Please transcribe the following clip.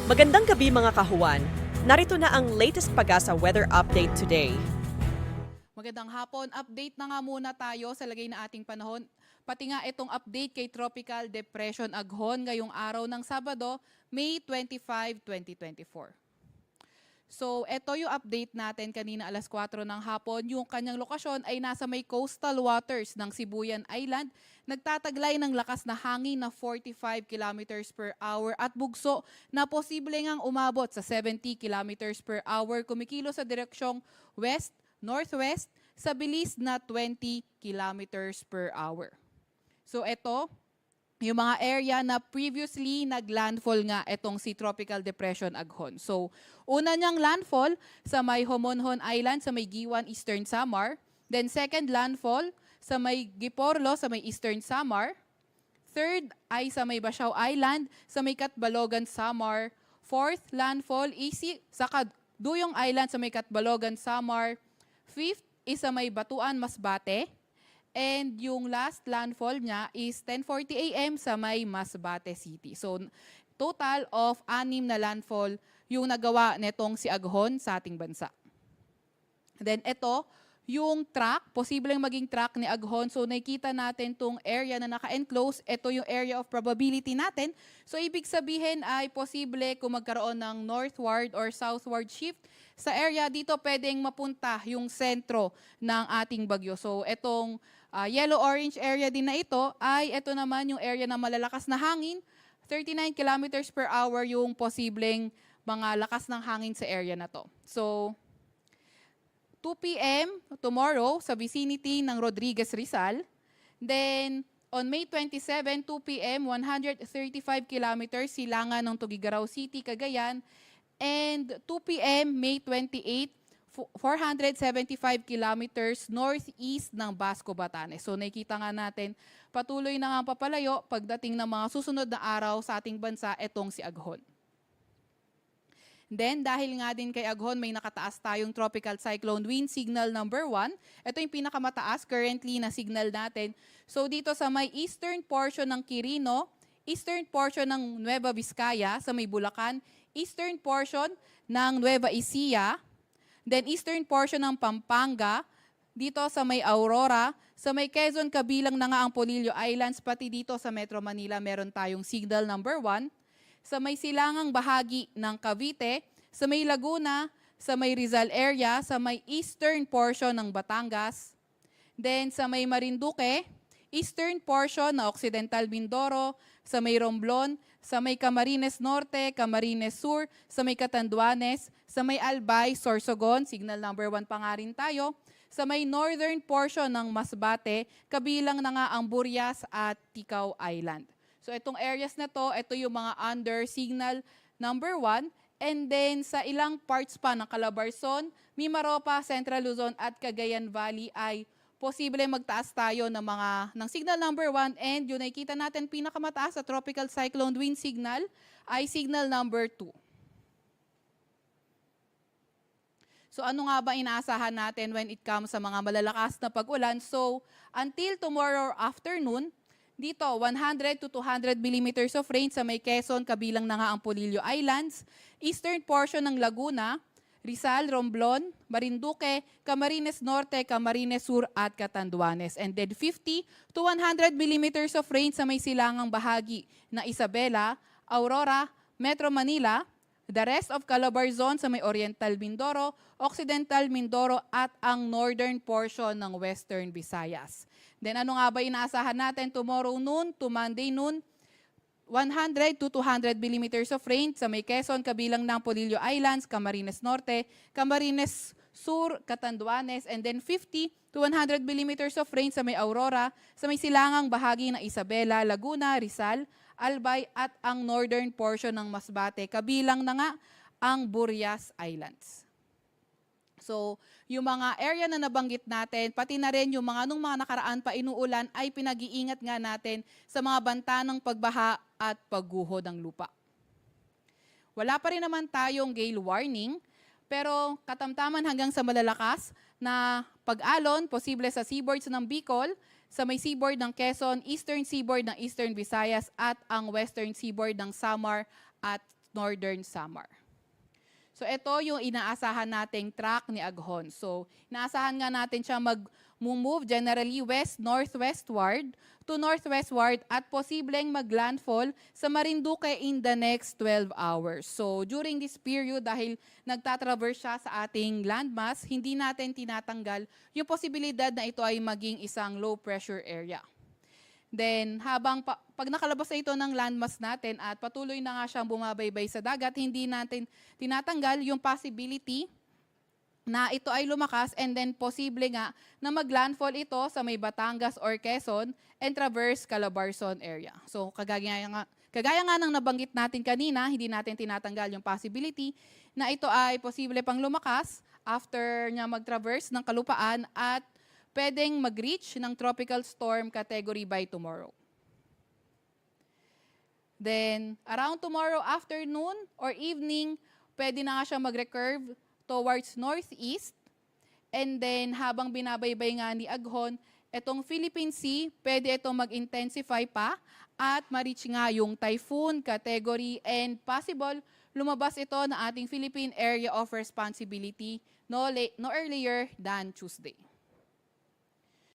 Magandang gabi mga kahuwan. Narito na ang latest Pag-asa weather update today. Magandang hapon. Update na nga muna tayo sa lagay na ating panahon. Pati nga itong update kay Tropical Depression Aghon ngayong araw ng Sabado, May 25, 2024. So, ito yung update natin kanina alas 4 ng hapon. Yung kanyang lokasyon ay nasa may coastal waters ng Sibuyan Island. Nagtataglay ng lakas na hangin na 45 kilometers per hour at bugso na posible ngang umabot sa 70 kilometers per hour. Kumikilo sa direksyong west, northwest sa bilis na 20 kilometers per hour. So, ito yung mga area na previously naglandfall nga itong si Tropical Depression Aghon. So, una niyang landfall sa may Homonhon Island sa may Giwan, Eastern Samar. Then second landfall sa may Giporlo sa may Eastern Samar. Third ay sa may Basiao Island sa may Catbalogan, Samar. Fourth landfall is sa Duyong Island sa may Catbalogan, Samar. Fifth is sa may Batuan, Masbate. And yung last landfall niya is 10:40 a.m. sa may Masbate City. So, total of 6 na landfall yung nagawa netong si Aghon sa ating bansa. Then ito, yung track, posibleng maging track ni Aghon. So, nakikita natin tong area na naka-enclose. Ito yung area of probability natin. So, ibig sabihin ay posible kung magkaroon ng northward or southward shift sa area dito, pwedeng mapunta yung sentro ng ating bagyo. So, itong yellow-orange area din na ito ay ito naman yung area na malalakas na hangin. 39 kilometers per hour yung posibleng mga lakas ng hangin sa area na to. So, 2 p.m. tomorrow sa vicinity ng Rodriguez, Rizal. Then, on May 27, 2 p.m., 135 kilometers silangan ng Tuguegarao City, Cagayan. And 2 p.m., May 28, 475 kilometers northeast ng Basco, Batanes. So nakikita nga natin, patuloy na nga papalayo pagdating ng mga susunod na araw sa ating bansa, etong si Aghon. Then dahil nga din kay Aghon, may nakataas tayong tropical cyclone wind signal number 1. Ito yung pinakamataas currently na signal natin. So dito sa may eastern portion ng Quirino, eastern portion ng Nueva Vizcaya sa may Bulacan, eastern portion ng Nueva Ecija, then eastern portion ng Pampanga, dito sa may Aurora, sa may Quezon kabilang na nga ang Polillo Islands, pati dito sa Metro Manila meron tayong signal number 1. Sa may silangang bahagi ng Cavite, sa may Laguna, sa may Rizal area, sa may eastern portion ng Batangas, then sa may Marinduque, eastern portion na Occidental Mindoro, sa may Romblon, sa may Camarines Norte, Camarines Sur, sa may Catanduanes, sa may Albay, Sorsogon, signal number 1 pa nga rin tayo, sa may northern portion ng Masbate, kabilang na nga ang Burias at Ticao Island. So itong areas na to, ito yung mga under signal number 1, and then sa ilang parts pa ng Calabarzon, Mimaropa, Central Luzon at Cagayan Valley ay posible magtaas tayo ng signal number 1, and yun nakikita natin pinakamataas sa tropical cyclone wind signal ay signal number 2. So ano nga ba inaasahan natin when it comes sa mga malalakas na pag-ulan? So until tomorrow afternoon, dito 100 to 200 millimeters of rain sa may Quezon, kabilang na nga ang Polillo Islands, eastern portion ng Laguna, Rizal, Romblon, Marinduque, Camarines Norte, Camarines Sur at Catanduanes. And then 50 to 100 millimeters of rain sa may silangang bahagi na Isabela, Aurora, Metro Manila, the rest of Calabarzon sa may Oriental Mindoro, Occidental Mindoro at ang northern portion ng Western Visayas. Then ano nga ba inaasahan natin tomorrow noon to Monday noon? 100 to 200 millimeters of rain sa may Quezon, kabilang ng Polillo Islands, Camarines Norte, Camarines Sur, Catanduanes, and then 50 to 100 millimeters of rain sa may Aurora, sa may silangang bahagi ng Isabela, Laguna, Rizal, Albay at ang northern portion ng Masbate, kabilang na nga ang Burias Islands. So, yung mga area na nabanggit natin, pati na rin yung mga nung mga nakaraan pa inuulan ay pinag-iingat nga natin sa mga banta ng pagbaha at pagguho ng lupa. Wala pa rin naman tayong gale warning, pero katamtaman hanggang sa malalakas na pag-alon, posible sa seaboards ng Bicol, sa may seaboard ng Quezon, eastern seaboard ng Eastern Visayas at ang western seaboard ng Samar at northern Samar. So ito yung inaasahan nating track ni Aghon. So inaasahan nga natin siya mag-move generally west-northwestward to northwestward at posibleng mag-landfall sa Marinduque in the next 12 hours. So during this period, dahil nagtatraverse siya sa ating landmass, hindi natin tinatanggal yung posibilidad na ito ay maging isang low pressure area. Then, pag nakalabas na ito ng landmass natin at patuloy na nga siyang bumabaybay sa dagat, hindi natin tinatanggal yung possibility na ito ay lumakas and then posible nga na mag-landfall ito sa may Batangas or Quezon and traverse Calabarzon area. So, kagaya nga ng nabanggit natin kanina, hindi natin tinatanggal yung possibility na ito ay posible pang lumakas after niya mag-traverse ng kalupaan at pwedeng mag-reach ng tropical storm category by tomorrow. Then, around tomorrow afternoon or evening, pwede na nga siya mag-recurve towards northeast. And then, habang binabaybay nga ni Aghon, itong Philippine Sea, pwede itong mag-intensify pa at ma-reach nga yung typhoon category and possible lumabas ito na ating Philippine Area of Responsibility no earlier than Tuesday.